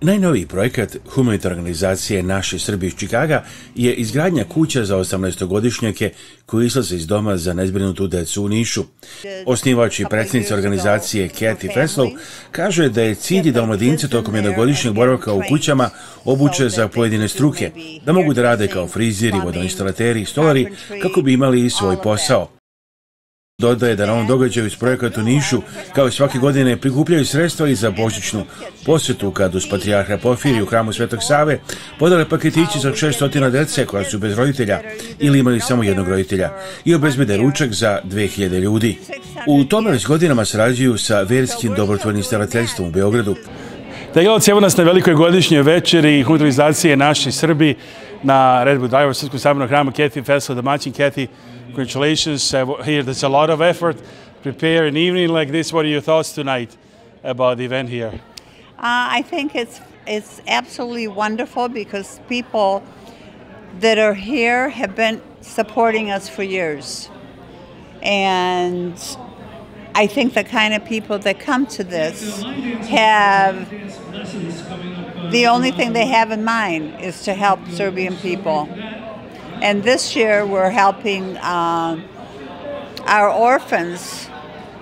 Najnoviji projekat humanitarne organizacije Naši Srbi iz Čikaga je izgradnja kuća za 18-godišnjake koji izlaze iz doma za nezbrinutu decu u Nišu. Osnivač i predsjednica organizacije Kathy Feslov kaže da je cilj da omladince tokom jednogodišnjeg boravka u kućama obuče za pojedine struke, da mogu da rade kao frizeri, vodoinstalateri i stolari kako bi imali svoj posao. Dodaje da na ovom događaju iz projekata u Nišu, kao i svake godine, prikupljaju sredstva i za božićnu posjetu kad uz patrijarha Porfirija u hramu Svetog Save podele paketići za 600 dece koja su bez roditelja ili imali samo jednog roditelja i obezbede ručak za 2000 ljudi. U tome već godinama sarađuju sa verskim dobrotvornim starateljstvom u Beogradu. Gledalci, evo nas na velikoj godišnjoj večeri organizacije Naši Srbi na Red Bull Drive, Srpskog sabirnog hrama. Kathy Feslov, domaćin. Kathy, congratulations. Here, there's a lot of effort. Prepare an evening like this. What are your thoughts tonight about the event here? I think it's absolutely wonderful because people that are here have been supporting us for years. And I think the kind of people that come to this have the only thing they have in mind is to help Serbian people. And this year we're helping our orphans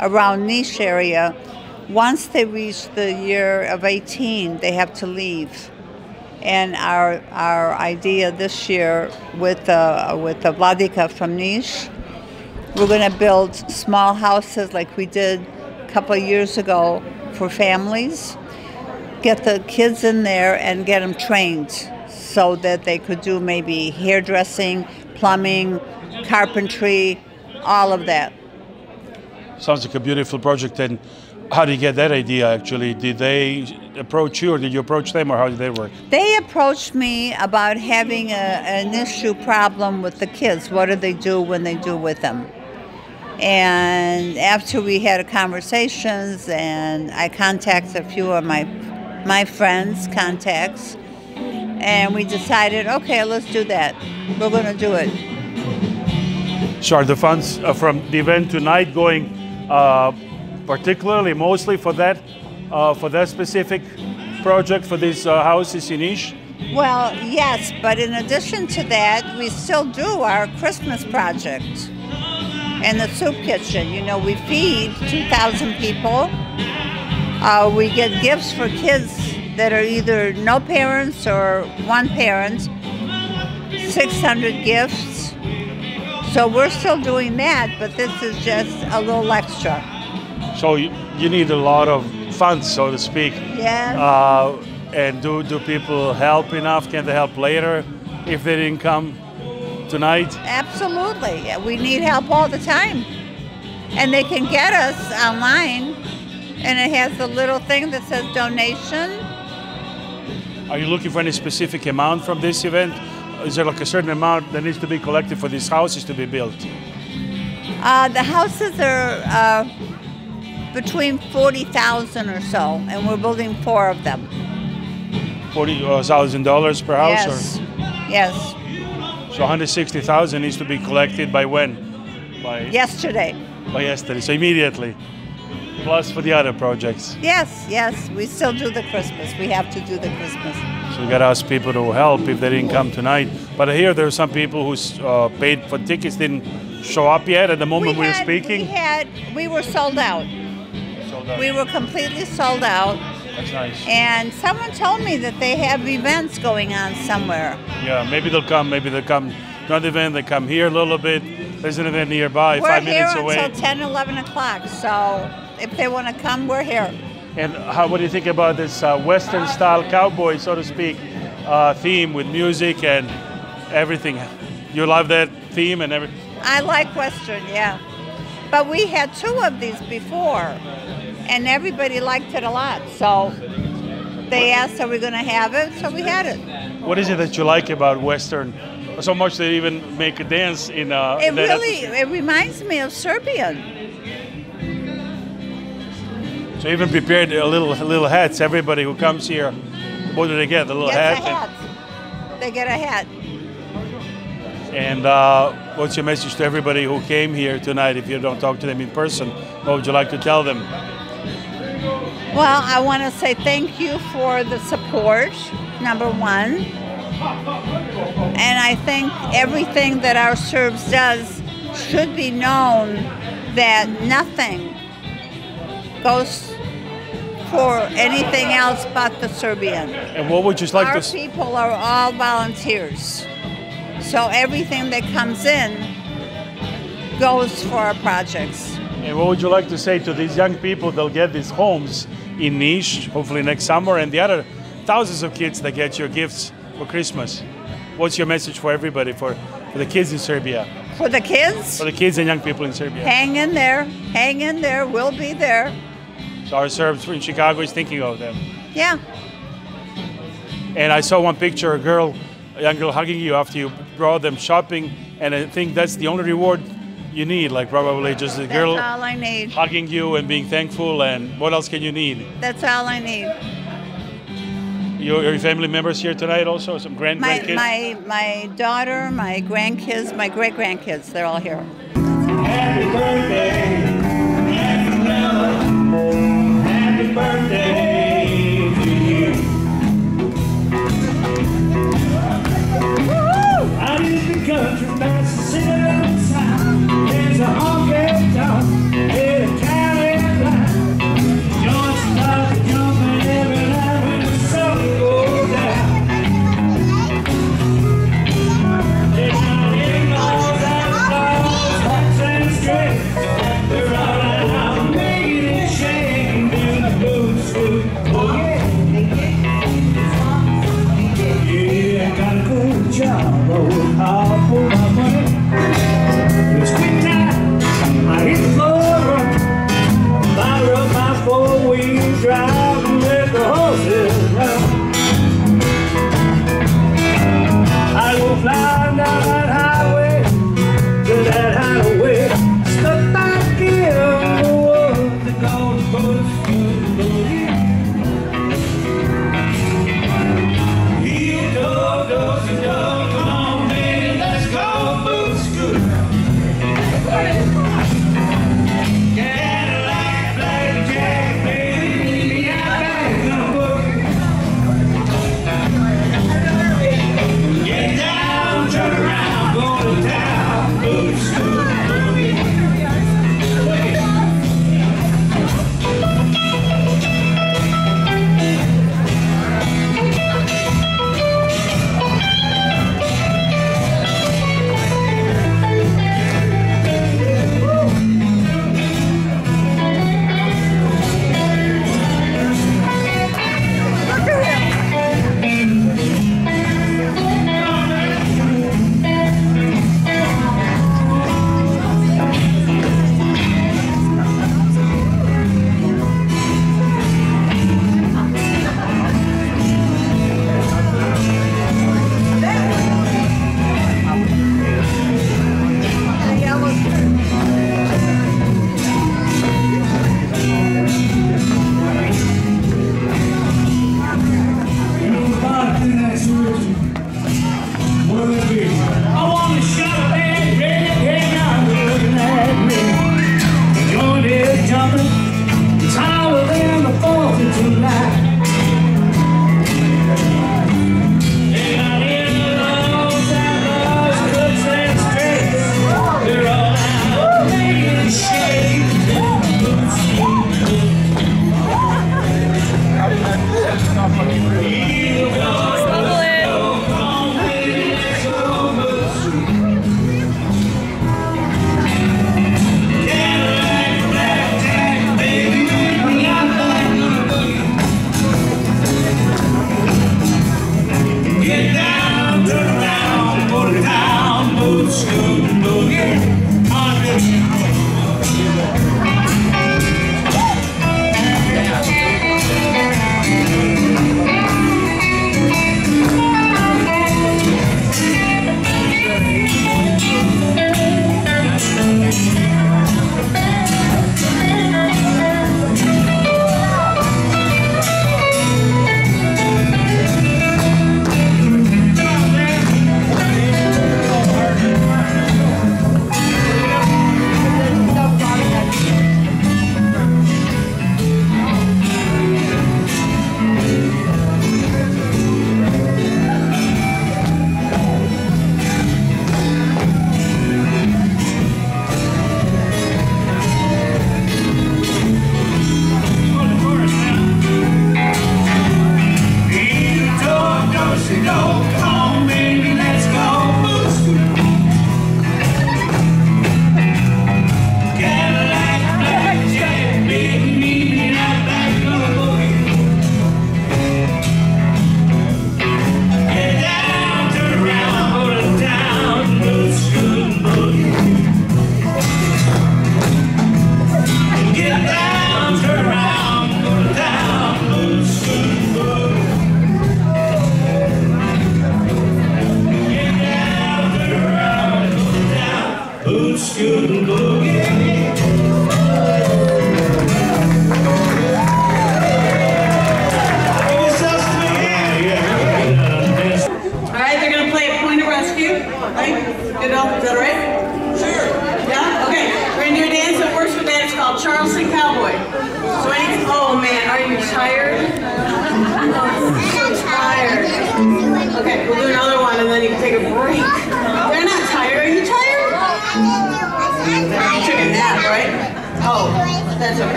around Niš area. Once they reach the year of 18, they have to leave. And our idea this year with the Vladika from Niš, we're going to build small houses like we did a couple of years ago for families, get the kids in there and get them trained so that they could do maybe hairdressing, plumbing, carpentry, all of that. Sounds like a beautiful project. And how did you get that idea, actually? Did they approach you, or did you approach them, or how did they work? They approached me about having an issue problem with the kids. What do they do when they do with them? And after we had conversations, and I contacted a few of my friends' contacts, and we decided, okay, let's do that. We're going to do it. So are the funds from the event tonight going particularly mostly for that specific project, for these houses in Niš? Well, yes, but in addition to that, we still do our Christmas project and the soup kitchen. You know, we feed 2,000 people. We get gifts for kids that are either no parents or one parent, 600 gifts. So we're still doing that, but this is just a little extra. So you need a lot of funds, so to speak. Yes. And do people help enough? Can they help later if they didn't come tonight? Absolutely. Yeah, we need help all the time. And they can get us online, and it has a little thing that says donation. Are you looking for any specific amount from this event? Is there like a certain amount that needs to be collected for these houses to be built? The houses are between 40,000 or so, and we're building 4 of them. $40,000 per house? Yes. Or? Yes. So 160,000 needs to be collected by when? Yesterday. By yesterday, so immediately. Plus for the other projects. Yes, we still do the Christmas. We have to do the Christmas. So we got to ask people to help if they didn't come tonight. But I hear there are some people who paid for tickets, didn't show up yet at the moment we were speaking. We were sold out. We were completely sold out. That's nice. And someone told me that they have events going on somewhere. Yeah, maybe they'll come. Not the event, they come here a little bit. There's an event nearby, 5 minutes away. We're here until 10, 11 o'clock, so if they want to come, we're here. And what do you think about this Western-style cowboy, so to speak, theme with music and everything? You love that theme and everything? I like Western, yeah. But we had 2 of these before, and everybody liked it a lot. So they asked, are we going to have it? So we had it. What is it that you like about Western? So much they even make a dance in it reminds me of Serbian. So even prepared little hats. Everybody who comes here, what do they get? The little hat? They get a hat. And what's your message to everybody who came here tonight? If you don't talk to them in person, what would you like to tell them? Well, I want to say thank you for the support, number one. And I think everything that our Serbs does should be known that nothing goes for anything else but the Serbian. And what would you like Our to... people are all volunteers. So everything that comes in goes for our projects. And what would you like to say to these young people that'll get these homes in Niš, hopefully next summer, and the other thousands of kids that get your gifts for Christmas? What's your message for everybody, for the kids in Serbia? For the kids? For the kids and young people in Serbia. Hang in there, we'll be there. So our Serbs in Chicago is thinking of them. Yeah. And I saw one picture, a young girl hugging you after you brought them shopping, and I think that's the only reward you need, like probably just a girl That's all I need. hugging you and being thankful, and what else can you need? That's all I need. Your family members here tonight also? Some grandkids? My daughter, my grandkids, my great-grandkids, they're all here. Happy birthday, happy birthday to you. Out in the country, Mississippi side, there's a honky tonk with a Cali line. Joints start jumping every night when the sun goes down. They're not in all that flowers, hats and strings.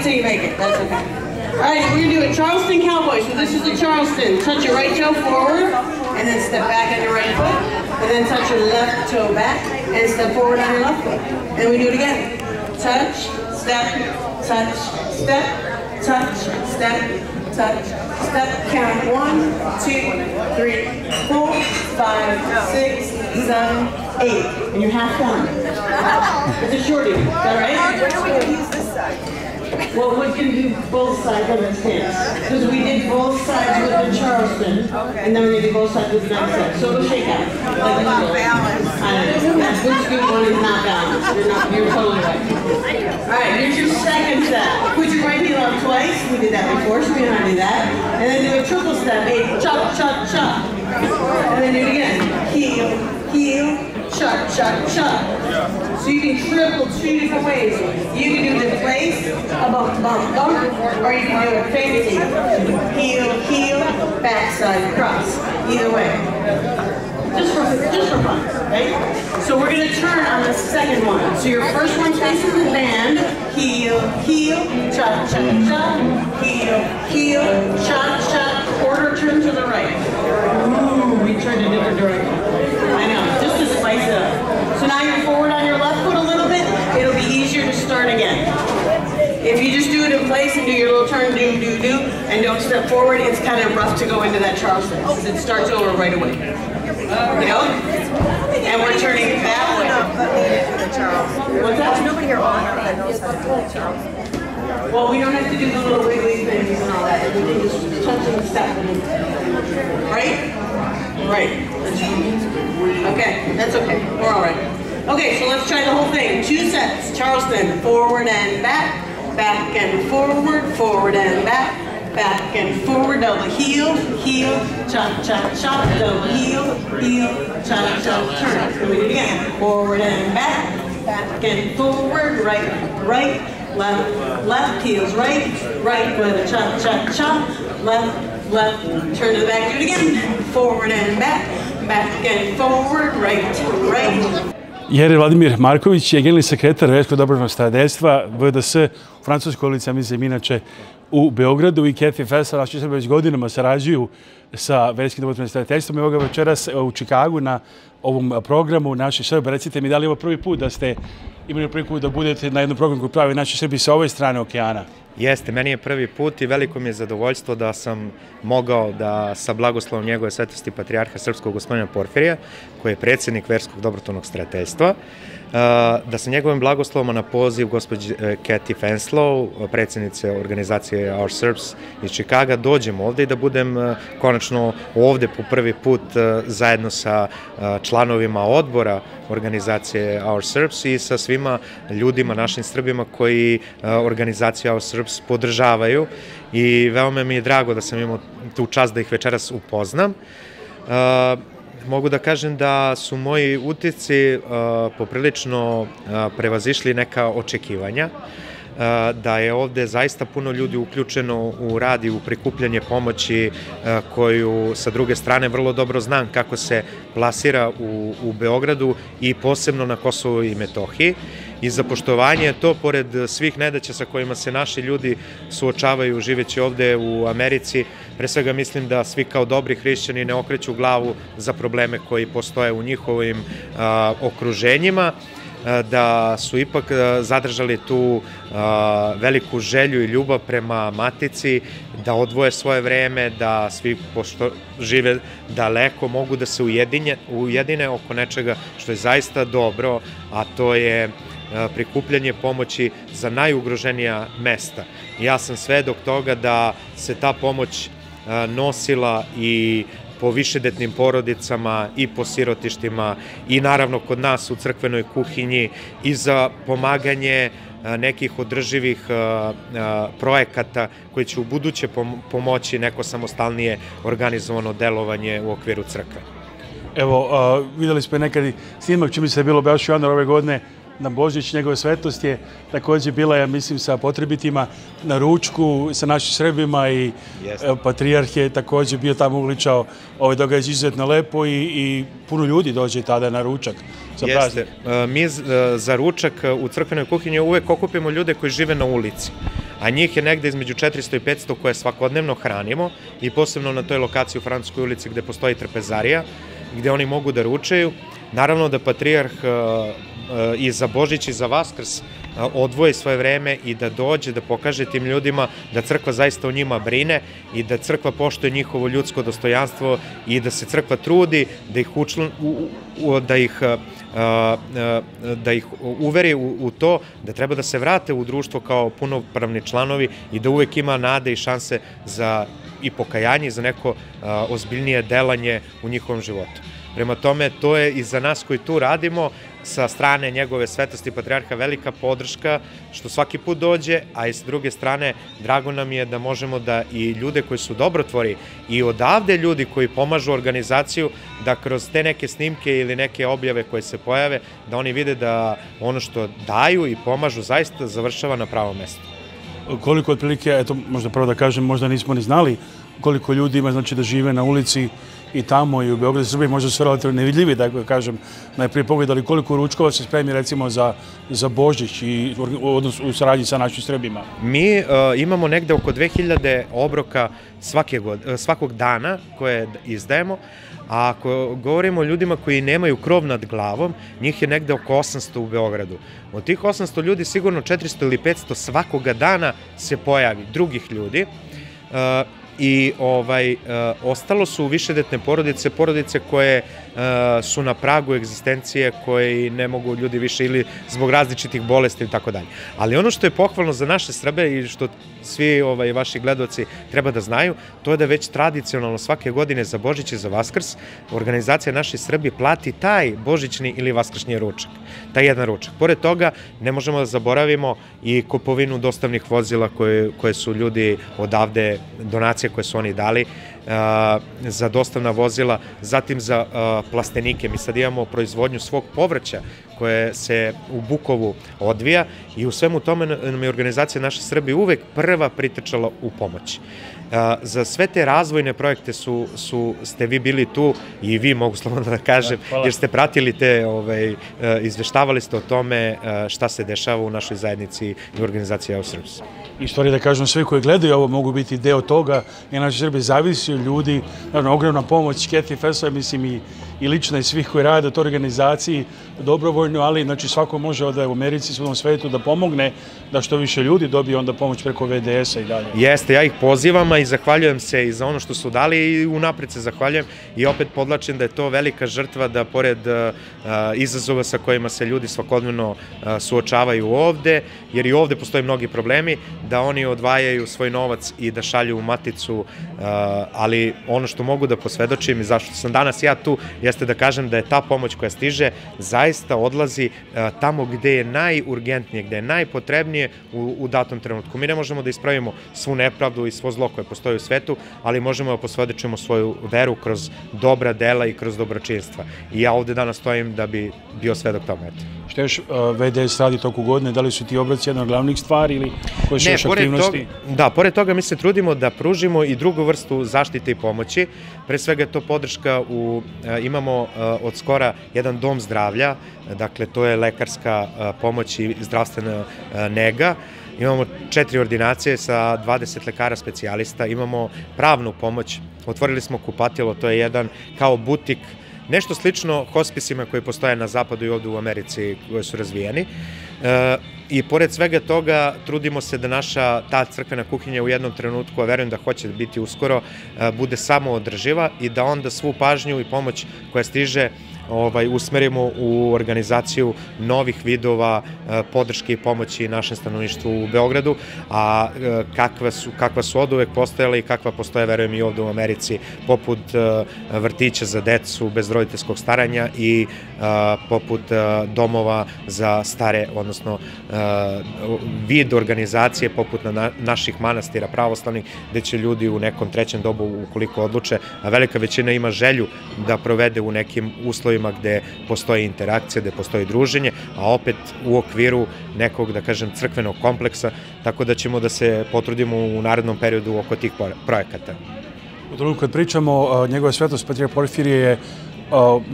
till you make it. That's okay. All right, we're going to do a Charleston cowboy. So this is a Charleston. Touch your right toe forward, and then step back on your right foot, and then touch your left toe back, and step forward on your left foot. And we do it again. Touch, step, touch, step, touch, step, touch, step. Count 1, 2, 3, 4, 5, 6, 7, 8. And you're half done. It's a shorty. Is that right? When are we going to use this side? Well, we can do both sides of the stance. Because we did both sides with the Charleston, and then we're going to do both sides with the next side. So it'll shake out. Like not balanced. That good scoop one is not balanced. You're totally right. Alright, here's your second step. Put your right heel up twice. We did that before, so we don't have to do that. And then do a triple step. Chop, chop, chop. And then do it again. Heel, heel, chop, chop, chop. So you can triple 2 different ways. You can do it in place, a bump, bump, bump, or you can do it fancy. Heel, heel, backside, cross. Either way. Just for fun, right? So we're going to turn on the second one. So your first one faces the band. Heel, heel, chop, chop, chop. Heel, heel, chop, chop. Quarter turn to the right. Ooh, we turned a different direction. I know, just to spice it up. So now you're forward on your left foot a little bit. It'll be easier to start again. If you just do it in place and do your little turn, do, do, do, and don't step forward, it's kind of rough to go into that Charleston. It starts over right away. You know? And we're turning that way. What's that? Nobody here on enough that knows how to do the Charleston. Well, we don't have to do the little wiggly things and all that. We can just touch and step. Right? Right. Okay, that's okay. We're all right. Okay, so let's try the whole thing. 2 sets. Charleston, forward and back, back and forward and back. Back and forward, double heel, heel, chop, chop, chop, double heel, heel, chop, chop, turn. And we do it again. Forward and back, back and forward, right, right, left, left, heels right, right, left, chop, chop, chop, left, left, turn to the back, do it again. Forward and back, back and forward, right, right. Jer Vladimir Marković je generalni sekretar Verskog dobrovoljnog starateljstva VDS u Francuskoj ulici, mislim inače u Beogradu, i Kathy Fessler, naši Srbi već godinama sarađuju sa Verskim dobrovoljnim starateljstvom. Evo ga večeras u Čikagu na ovom programu Naši Srbi. Recite mi, da li je ovo prvi put da ste imali priliku da budete na jednom programu koji pravi Naši Srbi sa ove strane okeana? Jeste, meni je prvi put i veliko mi je zadovoljstvo da sam mogao da sa blagoslovom njegove svetosti patrijarha srpskog gospodina Porfirija, koji je predsjednik Verskog dobrotvornog starateljstva, da sa njegovim blagoslovom na poziv gospođe Kathy Fenslow, predsjednice organizacije Our Serbs iz Čikaga, dođem ovde i da budem konačno ovde po prvi put zajedno sa članovima odbora organizacije Our Serbs i sa svima ljudima, našim Srbima koji organizaciju Our Serbs podržavaju, i veoma mi je drago da sam imao tu čast da ih večeras upoznam. Mogu da kažem da su moji utisci poprilično prevazišli neka očekivanja, da je ovde zaista puno ljudi uključeno u rad i u prikupljanje pomoći koju sa druge strane vrlo dobro znam kako se plasira u Beogradu i posebno na Kosovu i Metohiji. I za poštovanje to, pored svih nedaća sa kojima se naši ljudi suočavaju živeći ovde u Americi, pre svega mislim da svi kao dobri hrišćani ne okreću glavu za probleme koji postoje u njihovim okruženjima, da su ipak zadržali tu veliku želju i ljubav prema matici, da odvoje svoje vreme, da svi, pošto žive daleko, mogu da se ujedine oko nečega što je zaista dobro, a to je prikupljanje pomoći za najugroženija mesta. Ja sam svedok toga da se ta pomoć nosila i po višedetnim porodicama i po sirotištima i naravno kod nas u crkvenoj kuhinji i za pomaganje nekih održivih projekata koji će u buduće pomoći neko samostalnije organizovano delovanje u okviru crkve. Evo, videli smo nekad i snimak, čini mi se je bilo baš u januaru ove godine, na Božić njegove svetost je također bila, ja mislim, sa potrebitima na ručku sa našim Srbima, i patrijarh je također bio tamo, uličao ovaj događaj izuzetno lepo i puno ljudi dođe tada na ručak. Jeste. Mi za ručak u crkvenoj kuhinji uvek okupimo ljude koji žive na ulici. a njih je negde između 400 i 500 koje svakodnevno hranimo i posebno na toj lokaciji u Francuskoj ulici gde postoji trpezarija, gde oni mogu da ručaju. Naravno da patrijarh i za Božić i za Vaskrs odvoji svoje vreme i da dođe, da pokaže tim ljudima da crkva zaista o njima brine i da crkva poštuje njihovo ljudsko dostojanstvo i da se crkva trudi da ih uveri u to da treba da se vrate u društvo kao punopravni članovi i da uvek ima nade i šanse za i pokajanje i za neko ozbiljnije delanje u njihovom životu. Prema tome, to je i za nas koji tu radimo, sa strane njegove svetosti patrijarha velika podrška što svaki put dođe, a i s druge strane drago nam je da možemo da i ljude koji su dobrotvori i odavde ljudi koji pomažu organizaciju, da kroz te neke snimke ili neke objave koje se pojave, da oni vide da ono što daju i pomažu zaista završava na pravom mestu. Koliko otprilike, eto možda prvo da kažem, možda nismo ni znali koliko ljudi ima, znači da žive na ulici i tamo i u Beogradu i Srbiji, možda su relativno nevidljivi, da kažem, najprije pogledali koliko ručkova se spremi recimo za Božić i u saradnji sa našim Srbima. Mi imamo negde oko 2000 obroka svakog dana koje izdajemo, a ako govorimo o ljudima koji nemaju krov nad glavom, njih je negde oko 800 u Beogradu. Od tih 800 ljudi sigurno 400 ili 500 svakoga dana se pojavi, drugih ljudi, i ostalo su višedetne porodice, porodice koje su na pragu egzistencije, koje ne mogu ljudi više ili zbog različitih bolesti i tako dalje. Ali ono što je pohvalno za naše Srbe i što svi vaši gledaoci treba da znaju, to je da već tradicionalno svake godine za Božić i za Vaskrs organizacija Naši Srbi plati taj božićni ili vaskršnji ručak, taj jedan ručak. Pored toga, ne možemo da zaboravimo i kupovinu dostavnih vozila koje su ljudi odavde, donacije koje su oni dali za dostavna vozila, zatim za plastenike. Mi sad imamo proizvodnju svog povrća koje se u Bukovu odvija i u svemu tome nam je organizacija Naše Srbi uvek prva pritrčala u pomoć. Za sve te razvojne projekte ste vi bili tu i vi, mogu slobodno da kažem, jer ste pratili izveštavali ste o tome šta se dešava u našoj zajednici i organizaciji Serbs. I stvari da kažem, svi koji gledaju ovo mogu biti deo toga, jer Naši Srbi zavisi od ljudi, naravno ogromna pomoć Kathy Fessler, mislim i lično i svih koji rade u toj organizaciji, dobrovoljno, ali znači svako može ovde u Americi, svom svetu da pomogne, da što više ljudi dobije onda pomoć preko VDS-a i dalje. Jeste, ja ih pozivam i zahvaljujem se i za ono što su dali i unapred se zahvaljujem i opet podlačim da je to velika žrtva da pored izazova sa kojima se ljudi svakodnevno suočavaju ovde, jer i ovde postoje mnogi problemi, da oni odvajaju svoj novac i da šalju u maticu, ali ono što mogu da posvedočim i zašto sam danas ja tu, jeste da kažem da je ta pomoć koja stiže zaista odlazi tamo gde je najurgentnije, gde je najpotrebnije u datom trenutku. Mi ne možemo da ispravimo svu nepravdu i svo zlo koje postoji u svetu, ali možemo da posvedočimo svoju veru kroz dobra dela i kroz dobročinstva. I ja ovde danas stojim da bi bio svedok tome. Šta još VDS radi toku godine? Da li su ti obroci jedna od glavnih stvari ili koje su još aktivnosti? Da, pored toga mi se trudimo da pružimo i drugu vrstu zaštite i pomoći. Pre svega je to podrška imamo od skora jedan dom zdravlja, dakle to je lekarska pomoć i zdravstvena nega. Imamo 4 ordinacije sa 20 lekara specijalista, imamo pravnu pomoć, otvorili smo kupatilo, to je jedan kao butik, nešto slično hospisima koji postoje na zapadu i ovde u Americi koji su razvijeni. I pored svega toga trudimo se da naša ta crkvena kuhinja u jednom trenutku, a verujem da hoće biti uskoro, bude samo održiva i da onda svu pažnju i pomoć koja stiže usmerimo u organizaciju novih vidova podrške i pomoći našem stanovništvu u Beogradu, a kakva su od uvek postojala i kakva postoje, verujem, i ovde u Americi, poput vrtića za decu bez roditeljskog staranja i poput domova za stare, odnosno vid organizacije poput naših manastira pravoslavnih, gde će ljudi u nekom trećem dobu, ukoliko odluče, a velika većina ima želju da provede u nekim uslovima gde postoji interakcija, gde postoji druženje, a opet u okviru nekog, da kažem, crkvenog kompleksa, tako da ćemo da se potrudimo u narednom periodu oko tih projekata. U trenutku kad pričamo, njegova svetost Patrijarh Porfirije je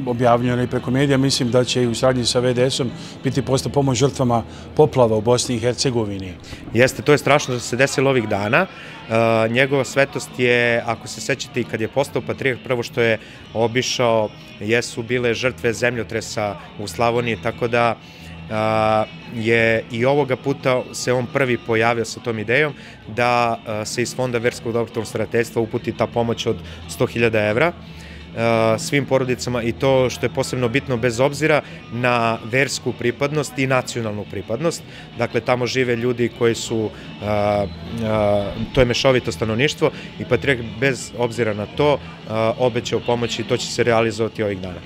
objavljeno i preko medija, mislim da će i u saradnji sa VDS-om biti posta pomoć žrtvama poplava u Bosni i Hercegovini. Jeste, to je strašno da se desilo ovih dana. Njegova svetost je, ako se sećate, i kad je postao patrijarh, prvo što je obišao jesu bile žrtve zemljotresa u Slavoniji, tako da je i ovoga puta se on prvi pojavio sa tom idejom da se iz Fonda verskog dobrotvornog starateljstva uputi ta pomoć od 100.000 evra svim porodicama, i to što je posebno bitno bez obzira na versku pripadnost i nacionalnu pripadnost. Dakle, tamo žive ljudi koji su, to je mešovito stanovništvo, i patrijarh bez obzira na to obećao pomoći, i to će se realizovati ovih dana.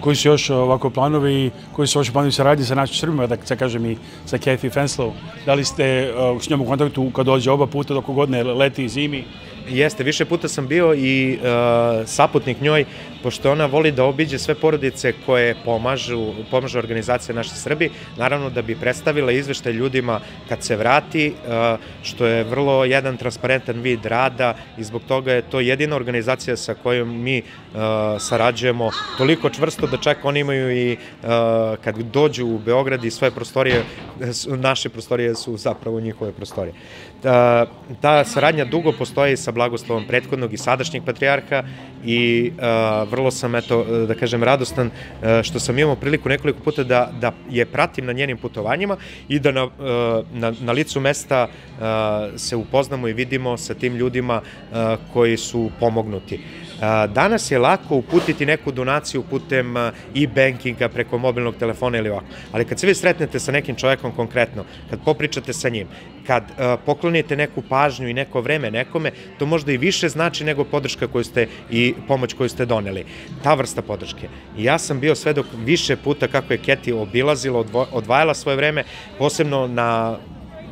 Koji su još ovako planovi, koji su još planovi saradnje sa našim Srbima, da se kažem i sa Kathy Fenslow? Da li ste s njom u kontaktu kad dođe oba puta dok god ne leti i zimi? Jeste, više puta sam bio i saputnik njoj, pošto ona voli da obiđe sve porodice koje pomažu organizacije naše Srbi, naravno da bi predstavila izveštaj ljudima kad se vrati, što je vrlo jedan transparentan vid rada, i zbog toga je to jedina organizacija sa kojom mi sarađujemo toliko čvrsto da čak oni imaju i kad dođu u Beograd i svoje prostorije, naše prostorije su zapravo njihove prostorije. Ta saradnja dugo postoji sa blagoslovom prethodnog i sadašnjeg patrijarha, i vrlo sam, da kažem, radostan što sam imao priliku nekoliko puta da je pratim na njenim putovanjima i da na licu mesta se upoznamo i vidimo sa tim ljudima koji su pomognuti. Danas je lako uputiti neku donaciju putem e-bankinga, preko mobilnog telefona ili ovako, ali kad se vi sretnete sa nekim čovekom konkretno, kad popričate sa njim, kad poklonite neku pažnju i neko vreme nekome, to možda i više znači nego podrška koju ste i pomoć koju ste doneli. Ta vrsta podrške. I ja sam bio svedok više puta kako je Kathy obilazila, odvajala svoje vreme, posebno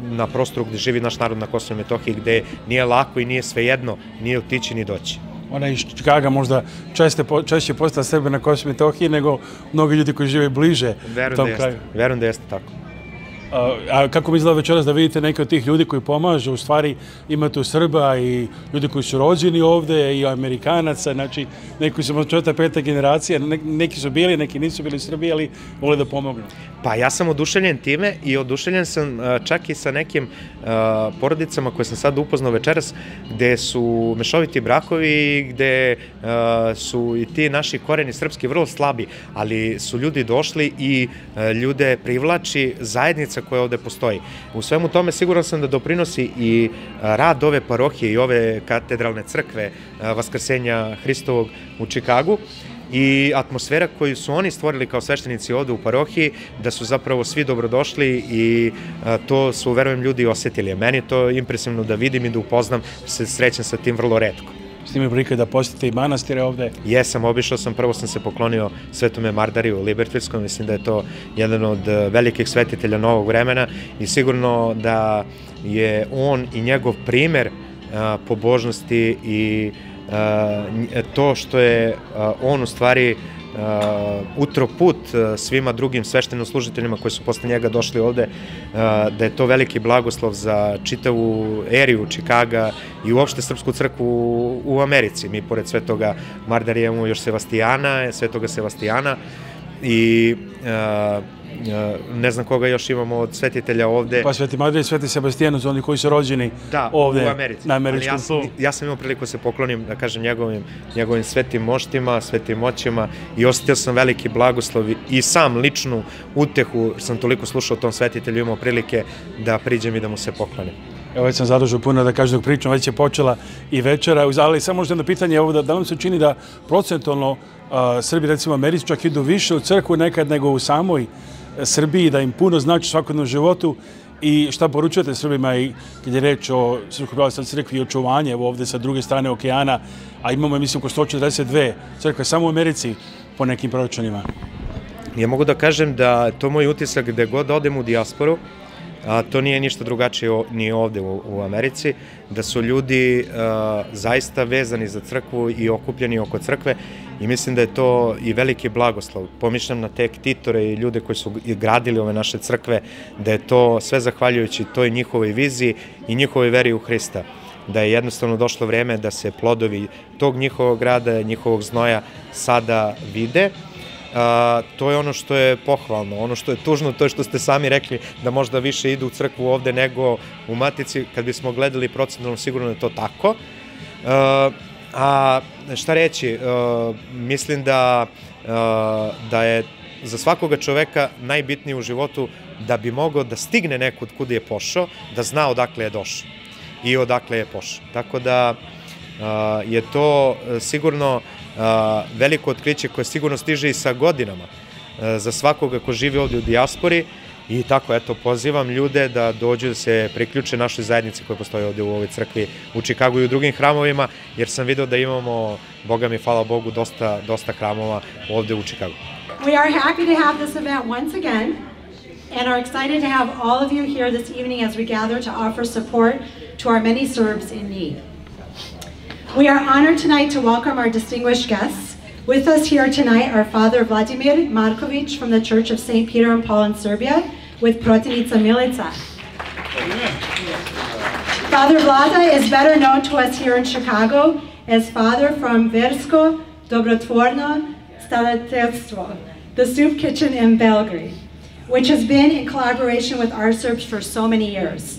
na prostoru gde živi naš narod na Kosovu i Metohiji, gde nije lako i nije svejedno, nije otići ni doći. Ona iz Čikaga možda češće postala Srba na Kosovu i Metohiji nego mnogi ljudi koji žive bliže tom kraju. Verujem da jeste tako. A kako mi izgleda večeras da vidite neke od tih ljudi koji pomažu, u stvari ima tu Srba i ljudi koji su rođeni ovde i Amerikanaca, znači neki su možda četvrta, peta generacija, neki su bili, neki nisu bili Srbi, ali vole da pomognu. Pa ja sam oduševljen time, i oduševljen sam čak i sa nekim porodicama koje sam sad upoznao večeras, gde su mešoviti brakovi, gde su i ti naši koreni srpski vrlo slabi, ali su ljudi došli i ljude privlači zajednica koja ovde postoji. U svemu tome siguran sam da doprinosi i rad ove parohije i ove katedralne crkve Vaskrsenja Hristovog u Čikagu, i atmosfera koju su oni stvorili kao sveštenici ovde u parohiji, da su zapravo svi dobrodošli, i to su, verujem, ljudi osetili. Meni je to impresivno da vidim i da upoznam, se srećem sa tim vrlo retko. Ste imali prilike da posjetite i manastire ovde? Jesam, obišao sam, prvo sam se poklonio Svetome Mardariju u Libertvilskom, mislim da je to jedan od velikih svetitelja novog vremena, i sigurno da je on i njegov primer pobožnosti i to što je on u stvari utro put svima drugim svešteno-služiteljima koji su posle njega došli ovde, da je to veliki blagoslov za čitavu eriju Čikaga i uopšte Srpsku crkvu u Americi. Mi pored Svetoga Mardarija imamo još Svetoga Sevastijana, i ne znam koga još imamo od svetitelja ovde. Pa Sveti Mardarij i Sveti Sebastijan su oni koji su rođeni ovde na američkom tlu. Ja sam imao priliku da se poklonim, da kažem, njegovim svetim moštima, svetim moćima, i osjetio sam veliki blagoslov i sam ličnu utehu, sam toliko slušao o tom svetitelju, imao prilike da priđem i da mu se poklonim. Evo, već sam zadužio puno da kažem dok pričam, već je počela i večera, ali samo možda jedno pitanje, da nam se čini da procentualno Srbi, recimo u Americi, čak idu više u crkvu nekad nego u samoj Srbiji, da im puno znači u svakodnevnom životu, i šta poručujete Srbima i kad je reč o Srpskoj pravoslavnoj crkvi i očuvanje, evo ovde sa druge strane okeana, a imamo, mislim, oko 142 crkve samo u Americi po nekim proračunima? Ja mogu da kažem da to moj utisak gde god odem u dijasporu, a to nije ništa drugačije ni ovde u Americi, da su ljudi zaista vezani za crkvu i okupljeni oko crkve, i mislim da je to i veliki blagoslov. Pomišljam na te ktitore i ljude koji su gradili ove naše crkve, da je to sve zahvaljujući toj njihovoj viziji i njihovoj veri u Hrista. da je jednostavno došlo vreme da se plodovi tog njihovog rada, njihovog znoja sada vide. To je ono što je pohvalno. Ono što je tužno, to je što ste sami rekli da možda više idu u crkvu ovde nego u Matici. Kad bismo gledali procentualno, sigurno je to tako. A šta reći, mislim da je za svakoga čoveka najbitnije u životu da bi mogao da stigne nekud kuda je pošao, da zna odakle je došao i odakle je pošao. Tako da je to sigurno veliko otkriće koje sigurno stiže i sa godinama za svakoga ko živi ovde u dijaspori i tako, eto, pozivam ljude da dođu da se priključe našoj zajednici koja postoji ovde u ovoj crkvi u Čikagu i u drugim hramovima, jer sam video da imamo, Boga mi, hvala Bogu, dosta hramova ovde u Čikagu. We are happy to have this event once again and are excited to have all of you here this evening as we gather to offer support to our many Serbs in need. We are honored tonight to welcome our distinguished guests. With us here tonight are Father Vladimir Markovic from the Church of St. Peter and Paul in Serbia with Protinica Milica. Father Vlada is better known to us here in Chicago as Father from Versko Dobrotvorno Starateljstvo, the soup kitchen in Belgrade, which has been in collaboration with our Serbs for so many years.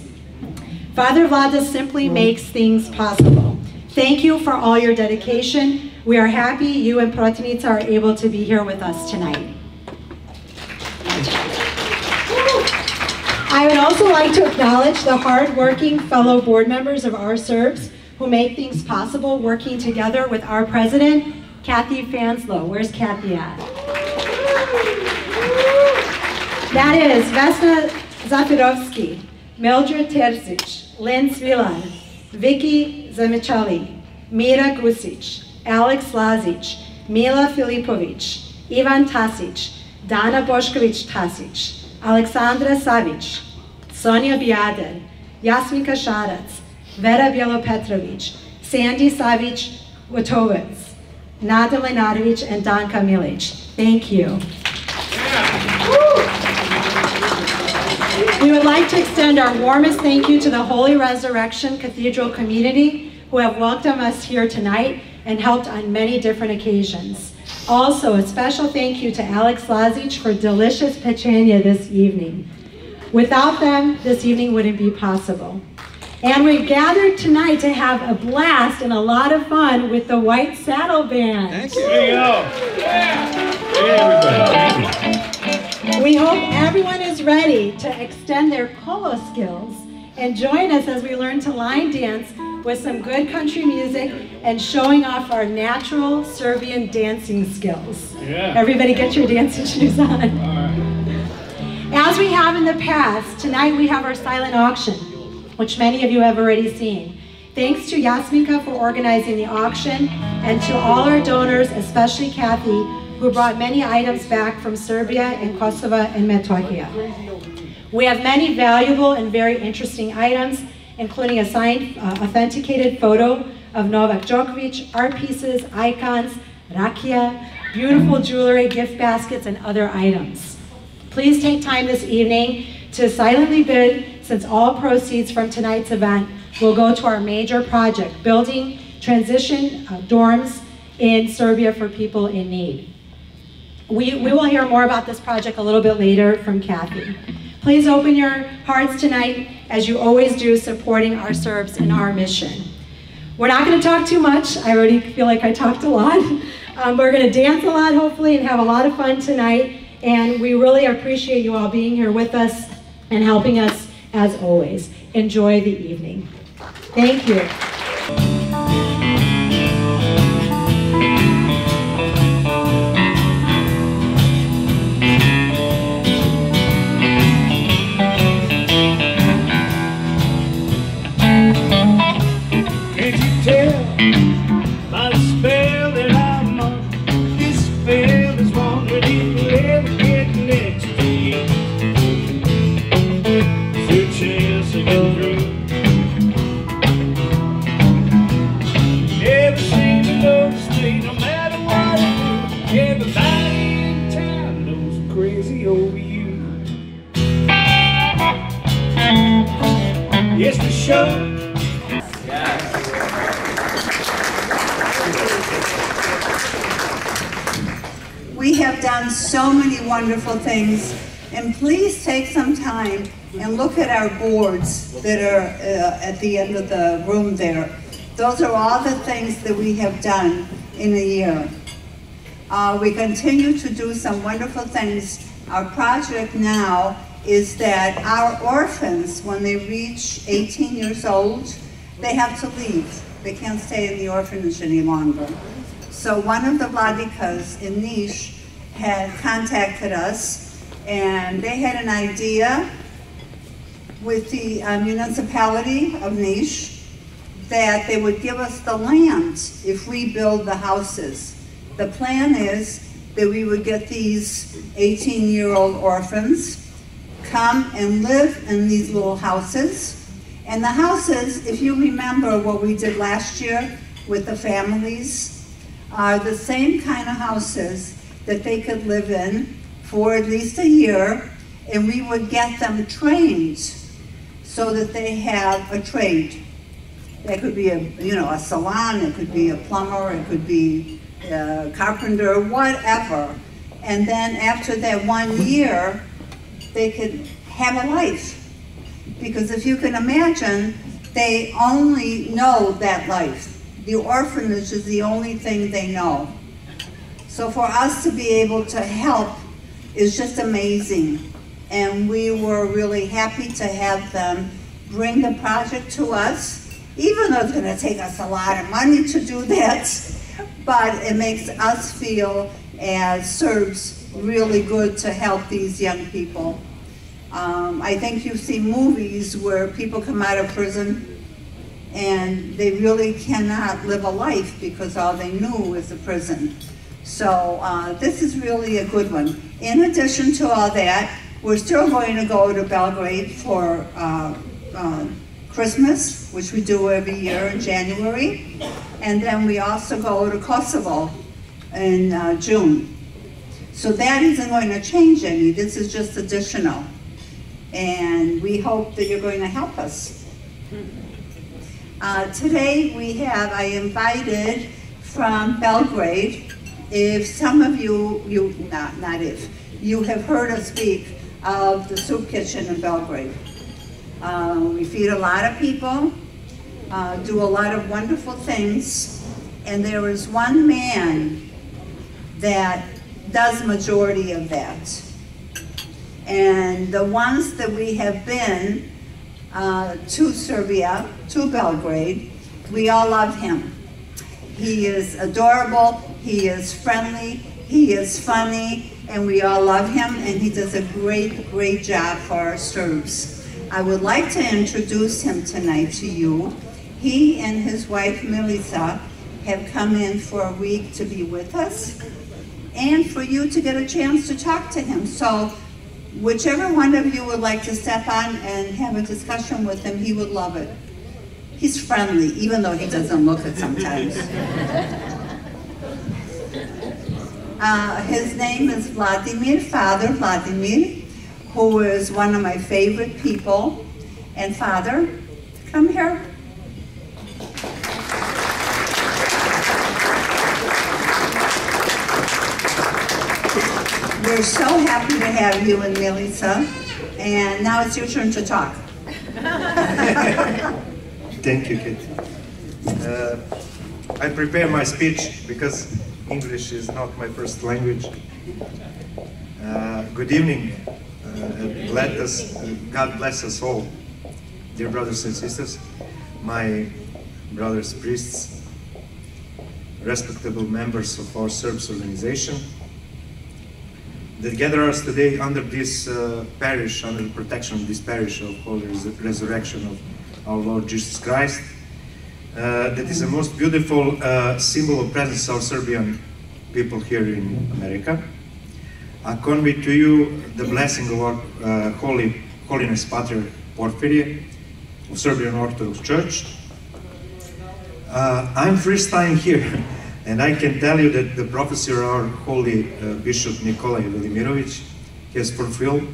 Father Vlada simply makes things possible. Thank you for all your dedication. We are happy you and Protinica are able to be here with us tonight. I would also like to acknowledge the hard-working fellow board members of our Serbs who make things possible, working together with our president, Kathy Fanslow. Where's Kathy at? That is Vesna Zafirovski, Mildred Terzic, Lynn Svilan, Vicky Zamichali, Mira Gusic, Alex Lazic, Mila Filipovic, Ivan Tasic, Dana Bošković-Tasic, Aleksandra Savic, Sonia Biader, Jasminka Šarac, Vera Bjelopetrović, Sandy Savic-Watovac, Nada Lenarović, and Danka Milic. Thank you. We would like to extend our warmest thank you to the Holy Resurrection Cathedral community who have welcomed us here tonight and helped on many different occasions. Also, a special thank you to Alex Lazic for delicious pečenje this evening. Without them, this evening wouldn't be possible. And we've gathered tonight to have a blast and a lot of fun with the White Saddle Band. Thank you. There you go. Hey, everybody. Thank you. We hope everyone is ready to extend their kolo skills and join us as we learn to line dance with some good country music and showing off our natural Serbian dancing skills. Yeah. Everybody get your dancing shoes on. All right. As we have in the past, tonight we have our silent auction, which many of you have already seen. Thanks to Jasminka for organizing the auction and to all our donors, especially Kathy, who brought many items back from Serbia and Kosovo and Metohija. We have many valuable and very interesting items, including a signed, authenticated photo of Novak Djokovic, art pieces, icons, rakia, beautiful jewelry, gift baskets, and other items. Please take time this evening to silently bid, since all proceeds from tonight's event will go to our major project, building transition dorms in Serbia for people in need. We will hear more about this project a little bit later from Kathy. Please open your hearts tonight, as you always do, supporting our Serbs in our mission. We're not going to talk too much. I already feel like I talked a lot. We're going to dance a lot, hopefully, and have a lot of fun tonight. And we really appreciate you all being here with us and helping us as always. Enjoy the evening. Thank you. Can't you tell by the spell that I'm on? This spell is one that it will ever get next to you. Two chance to go through. Never seem to notice me, no matter what I do. Everybody in town knows I'm crazy over you. Yes, the show. done so many wonderful things, and please take some time and look at our boards that are at the end of the room there. Those are all the things that we have done in a year. We continue to do some wonderful things. Our project now is that our orphans, when they reach 18 years old, they have to leave. They can't stay in the orphanage any longer. So one of the Vladikas in Niš had contacted us, and they had an idea with the municipality of Niš that they would give us the land if we build the houses. The plan is that we would get these 18-year-old orphans, come and live in these little houses. And the houses, if you remember what we did last year with the families, are the same kind of houses that they could live in for at least a year, and we would get them trained so that they have a trade. That could be a salon, it could be a plumber, it could be a carpenter, whatever. And then after that 1 year, they could have a life. Because if you can imagine, they only know that life. The orphanage is the only thing they know. So for us to be able to help is just amazing. And we were really happy to have them bring the project to us, even though it's going to take us a lot of money to do that. But it makes us feel as Serbs really good to help these young people. I think you see movies where people come out of prison and they really cannot live a life because all they knew was the prison. So this is really a good one. In addition to all that, we're still going to go to Belgrade for Christmas, which we do every year in January. And then we also go to Kosovo in June. So that isn't going to change any. This is just additional. And we hope that you're going to help us. Today I invited from Belgrade, if some of you have heard us speak of the soup kitchen in Belgrade. We feed a lot of people, do a lot of wonderful things, and there is one man that does majority of that. And the ones that we have been to Serbia, to Belgrade, we all love him. He is adorable, he is friendly, he is funny, and we all love him, and he does a great, great job for our Serbs. I would like to introduce him tonight to you. He and his wife, Milica, have come in for a week to be with us, and for you to get a chance to talk to him. So, whichever one of you would like to step on and have a discussion with him, he would love it. He's friendly, even though he doesn't look it sometimes. His name is Vladimir, Father Vladimir, who is one of my favorite people. And Father, come here. We're so happy to have you and Milica, and now it's your turn to talk. Thank you, Kate. I prepare my speech because English is not my first language. Good evening. God bless us all, dear brothers and sisters, my brothers, priests, respectable members of our Serbs organization that gather us today under this parish, under the protection of this parish of Holy Resurrection of our Lord Jesus Christ. That is the most beautiful symbol of presence of Serbian people here in America. I convey to you the blessing of our Holiness Patriarch Porphyry of Serbian Orthodox Church. I'm first time here, and I can tell you that the prophecy of our Holy Bishop Nikolai Velimirovic has fulfilled,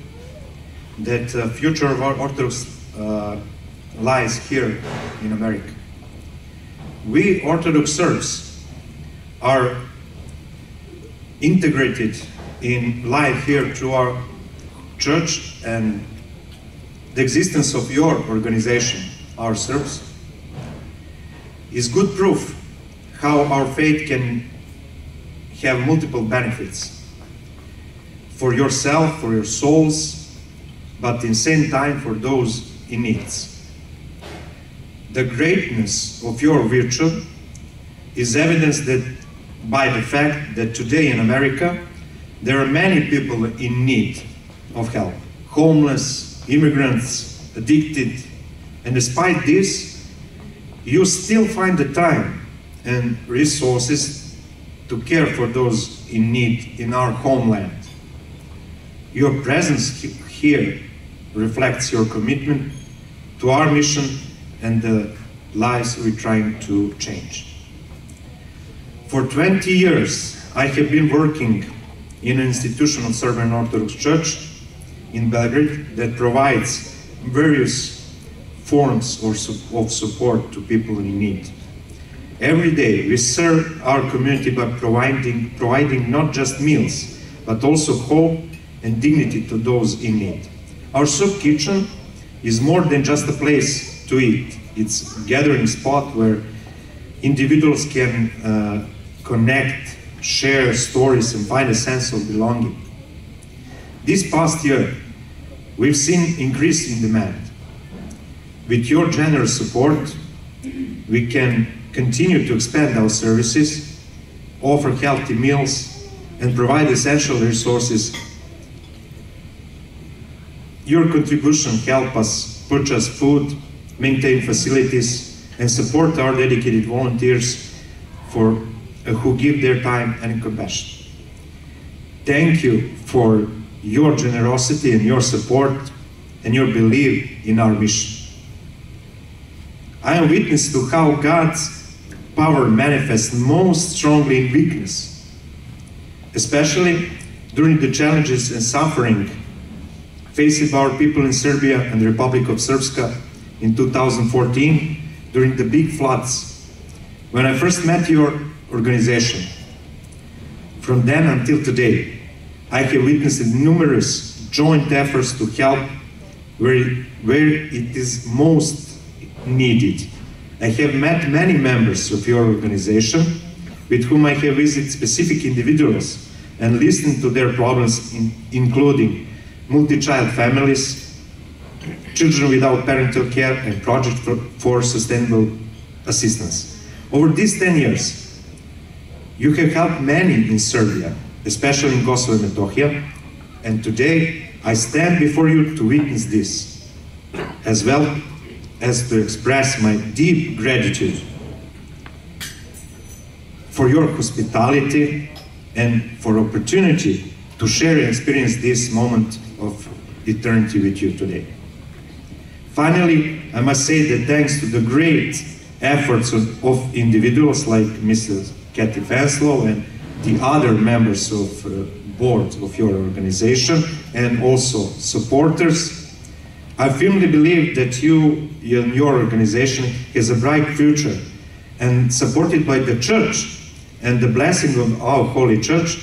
that the future of our Orthodox lies here in America. We Orthodox Serbs are integrated in life here through our church and the existence of your organization, our Serbs, is good proof how our faith can have multiple benefits for yourself, for your souls, but in the same time for those in need. The greatness of your virtue is evidenced by the fact that today in America there are many people in need of help, homeless, immigrants, addicted, and despite this, you still find the time and resources to care for those in need in our homeland. Your presence here reflects your commitment to our mission and the lives we're trying to change. For 20 years, I have been working in an institutional Serbian Orthodox Church in Belgrade that provides various forms of support to people in need. Every day we serve our community by providing not just meals, but also hope and dignity to those in need. Our soup kitchen is more than just a place to eat. It's a gathering spot where individuals can connect, share stories, and find a sense of belonging. This past year, we've seen increase in demand. With your generous support, we can continue to expand our services, offer healthy meals, and provide essential resources. Your contribution helps us purchase food, maintain facilities, and support our dedicated volunteers who give their time and compassion. Thank you for your generosity and your support and your belief in our mission. I am witness to how God's power manifests most strongly in weakness, especially during the challenges and suffering faced by our people in Serbia and the Republic of Srpska in 2014 during the big floods, when I first met your organization. From then until today, I have witnessed numerous joint efforts to help where it is most needed. I have met many members of your organization with whom I have visited specific individuals and listened to their problems, including multi-child families, children without parental care, and projects for sustainable assistance. Over these 10 years, you have helped many in Serbia, especially in Kosovo and Metohija, and today I stand before you to witness this, as well as to express my deep gratitude for your hospitality and for opportunity to share and experience this moment of eternity with you today. Finally, I must say that thanks to the great efforts of individuals like Mrs. Kathy Fanslow and the other members of the board of your organization and also supporters, I firmly believe that you and your organization has a bright future, and supported by the church and the blessing of our Holy Church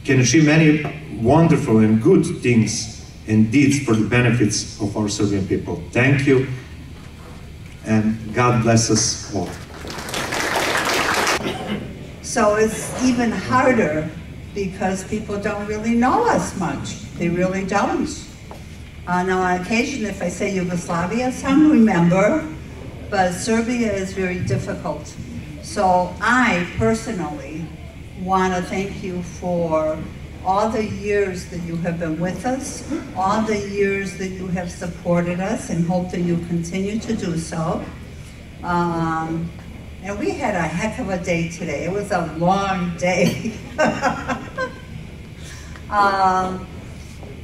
can achieve many wonderful and good things and deeds for the benefits of our Serbian people. Thank you, and God bless us all. So it's even harder because people don't really know us much. They really don't. Now on occasion, if I say Yugoslavia, some remember, but Serbia is very difficult. So I personally want to thank you for all the years that you have been with us, all the years that you have supported us, and hope that you continue to do so. And we had a heck of a day today. It was a long day.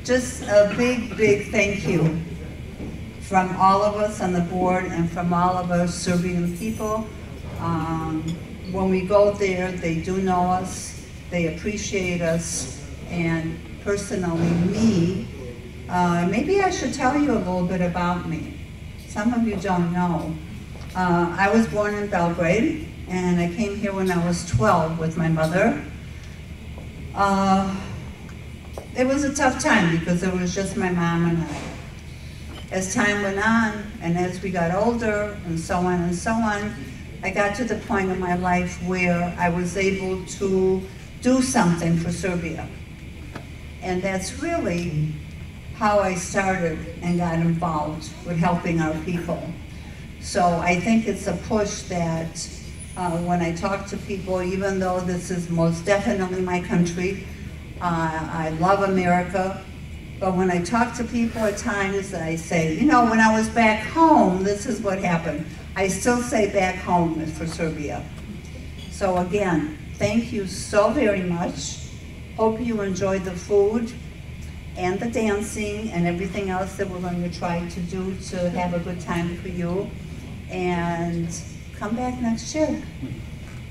Just a big, big thank you from all of us on the board and from all of us Serbian people. When we go there, they do know us, they appreciate us, and personally me, maybe I should tell you a little bit about me. Some of you don't know. I was born in Belgrade, and I came here when I was 12 with my mother. it was a tough time because it was just my mom and I. As time went on, and as we got older, and so on, I got to the point in my life where I was able to do something for Serbia. And that's really how I started and got involved with helping our people. So I think it's a push that when I talk to people, even though this is most definitely my country, I love America, but when I talk to people at times, I say, you know, when I was back home, this is what happened. I still say back home for Serbia. So again, thank you so very much. Hope you enjoyed the food and the dancing and everything else that we're going to try to do to have a good time for you. And come back next year.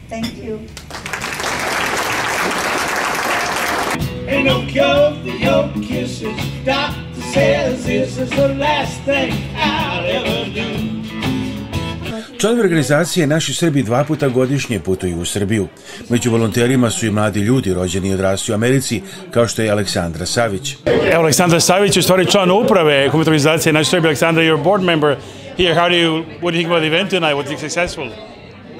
Thank you. Ain't no cure for your kisses. Doctor says this is the last thing I'll ever do. Članovi organizacije Naši Srbi 2 puta godišnje putuju u Srbiju. Među volonterima su i mladi ljudi rođeni i odrasli u Americi, kao što je Aleksandra Savić. Evo, Aleksandra Savić je u stvari član uprave humanitarne organizacije Naši Srbi. Aleksandra, you're a board member here. What do you think about the event tonight? Was it successful?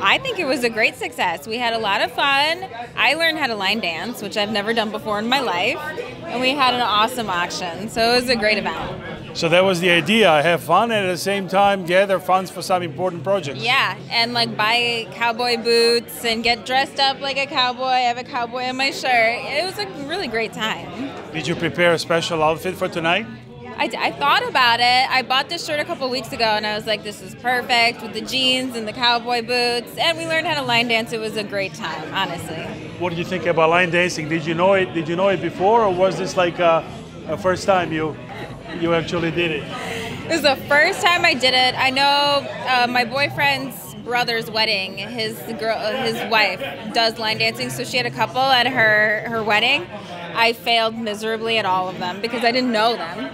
I think it was a great success. We had a lot of fun. I learned how to line dance, which I've never done before in my life. And we had an awesome auction. So it was a great event. So that was the idea, have fun and at the same time gather funds for some important projects. Yeah, and like buy cowboy boots and get dressed up like a cowboy. I have a cowboy on my shirt. It was a really great time. Did you prepare a special outfit for tonight? I thought about it. I bought this shirt a couple weeks ago and I was like, this is perfect with the jeans and the cowboy boots. And we learned how to line dance. It was a great time, honestly. What did you think about line dancing? Did you know it? Did you know it before, or was this like a first time you actually did it? It was the first time I did it. I know my boyfriend's brother's wedding. His wife does line dancing, so she had a couple at her wedding. I failed miserably at all of them because I didn't know them.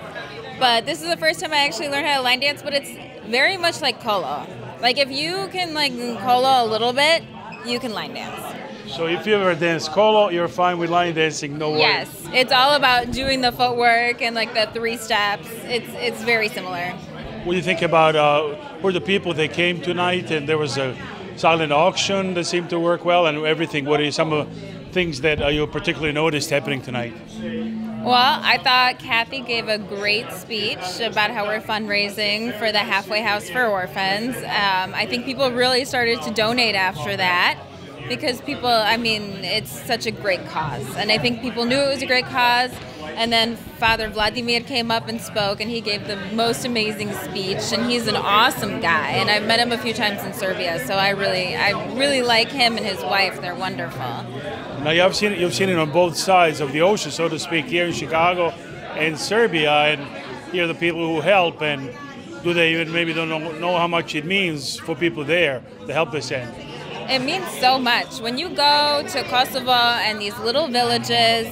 But this is the first time I actually learned how to line dance, but it's very much like Kolo. Like if you can like Kolo a little bit, you can line dance. So if you ever dance Kolo, you're fine with line dancing, no worries. Yes, it's all about doing the footwork and like the 3 steps. It's very similar. What do you think about who are the people that came tonight, and there was a silent auction that seemed to work well and everything? What are some of the things that you particularly noticed happening tonight? Well, I thought Kathy gave a great speech about how we're fundraising for the halfway house for orphans. I think people really started to donate after that because people, I mean, it's such a great cause. And I think people knew it was a great cause. And then Father Vladimir came up and spoke, and he gave the most amazing speech. And he's an awesome guy. And I've met him a few times in Serbia, so I really like him and his wife. They're wonderful. Now you've seen it on both sides of the ocean, so to speak, here in Chicago and Serbia, and here are the people who help. And do they even maybe don't know how much it means for people there, the help they send? It means so much. When you go to Kosovo and these little villages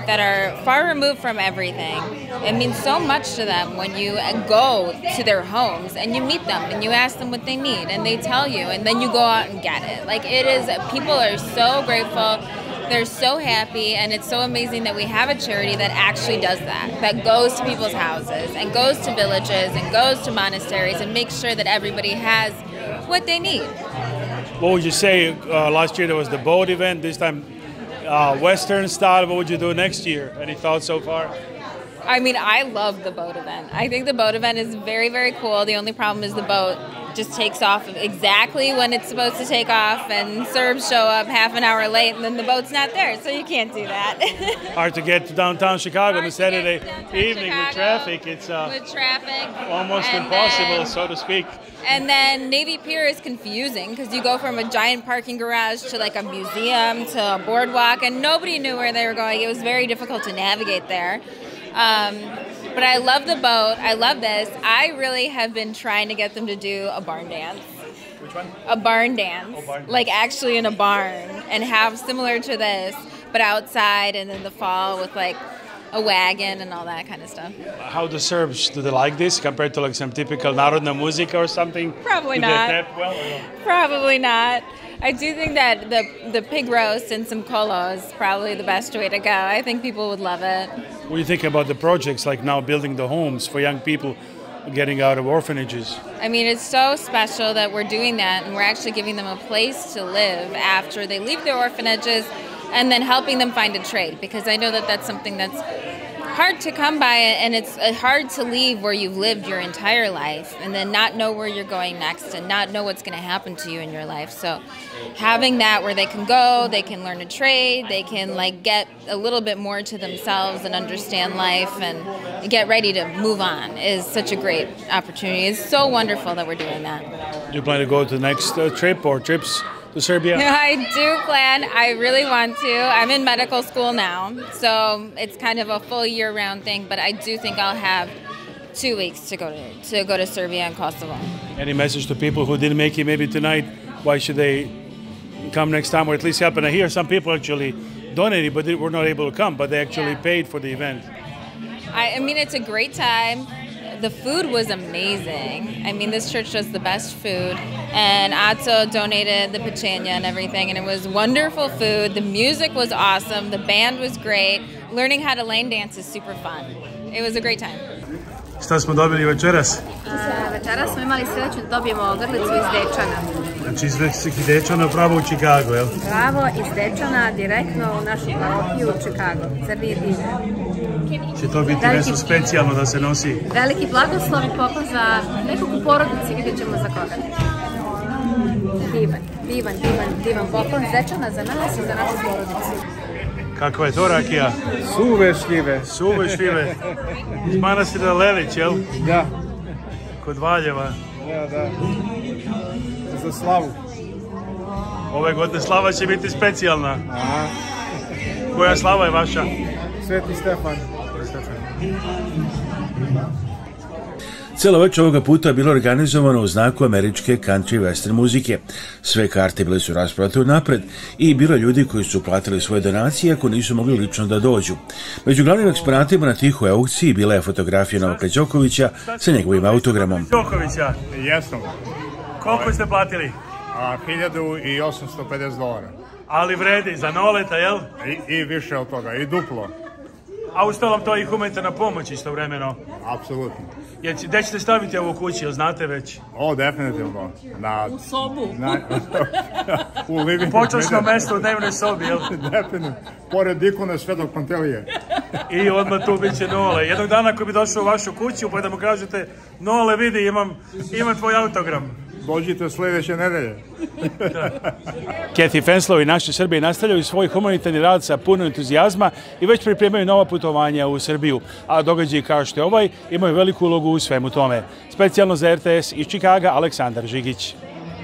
that are far removed from everything, it means so much to them when you go to their homes and you meet them and you ask them what they need and they tell you, and then you go out and get it. Like it is, people are so grateful, they're so happy, and it's so amazing that we have a charity that actually does that goes to people's houses and goes to villages and goes to monasteries and makes sure that everybody has what they need. What would you say, last year there was the boat event, this time Western style? What would you do next year? Any thoughts so far? I mean, I love the boat event. I think the boat event is very, very cool. The only problem is the boat just takes off exactly when it's supposed to take off, and Serbs show up half an hour late, and then the boat's not there, so you can't do that. Hard to get to downtown Chicago on a Saturday evening Chicago, with traffic. It's with traffic. Almost impossible, so to speak. And then Navy Pier is confusing because you go from a giant parking garage to like a museum to a boardwalk, and nobody knew where they were going. It was very difficult to navigate there. But I love the boat. I love this. I really have been trying to get them to do a barn dance. Which one? A barn dance. Oh, barn dance. Like actually in a barn, and have similar to this, but outside and in the fall with like a wagon and all that kind of stuff. How the Serbs, do they like this compared to like some typical narodna muzika or something? Probably do not. They adapt well or no? Probably not. I do think that the pig roast and some kolo is probably the best way to go. I think people would love it. What do you think about the projects like now building the homes for young people getting out of orphanages? I mean, it's so special that we're doing that and we're actually giving them a place to live after they leave their orphanages and then helping them find a trade, because I know that that's something that's hard to come by, and it's hard to leave where you've lived your entire life and then not know where you're going next and not know what's going to happen to you in your life. So having that where they can go, they can learn a trade, they can like get a little bit more to themselves and understand life and get ready to move on is such a great opportunity. It's so wonderful that we're doing that. Do you plan to go to the next trip or trips to Serbia? I do plan. I really want to. I'm in medical school now, so it's kind of a full year-round thing, but I do think I'll have 2 weeks to go to Serbia and Kosovo. Any message to people who didn't make it maybe tonight? Why should they come next time, or at least help? And I hear some people actually donated, but they were not able to come, but they actually paid for the event. I mean, it's a great time. The food was amazing. I mean, this church does the best food, and Ato donated the pečenja and everything, and it was wonderful food. The music was awesome. The band was great. Learning how to lane dance is super fun. It was a great time. Šta smo dobili večeras? Večeras smo imali sreću da dobijemo grlicu iz Dečana. Znači iz Dečana pravo u Chicago, jel? Pravo iz Dečana, direktno u našu parokiju u Chicago. Crni div. Će to biti nešto specijalno da se nosi? Veliki blagoslov i poklon za nekog u porodici, vidjet ćemo za koga. Divan poklon iz Dečana za nas i za našu porodicu. Kakva je to rakija? Suve šljive. Suve šljive. Iz manastira Lelić, jel? Da. Kod Valjeva. Da. Za slavu. Ove godine slava će biti specijalna. Aha. Koja slava je vaša? Sveti Stefan. Cijelo večer ovoga puta je bilo organizovano u znaku američke country western muzike. Sve karte bile su rasprodate unapred i bilo ljudi koji su platili svoje donacije ako nisu mogli lično da dođu. Među glavnim eksponatima na tihoj aukciji bila je fotografija Novaka Đokovića sa njegovim autogramom. Đokovića? Jesam. Koliko ste platili? $1.850. Ali vredi, za noleta, jel? I više od toga, i duplo. A ustalom to i humanitarna pomoć istovremeno. Apsolutno. Gde ćete staviti ovo u kući, jel znate već? O, definitivno. U sobu. U living. Počasno mesto u dnevnoj sobi, jel? Definitivno. Pored ikone Svetog Pantelije. I odmah tu bit će Nole. Jednog dana ako bi došao u vašu kuću pa da mu kažete Nole, vidi, imam tvoj autogram. Dođite sljedeće nedelje. Kathy Fenslow i naši Srbi nastavljaju svoj humanitarni rad sa puno entuzijazma i već pripremaju nova putovanja u Srbiju. A događaji kao što je ovaj imaju veliku ulogu u svemu tome. Specijalno za RTS iz Čikaga, Aleksandar Žigić.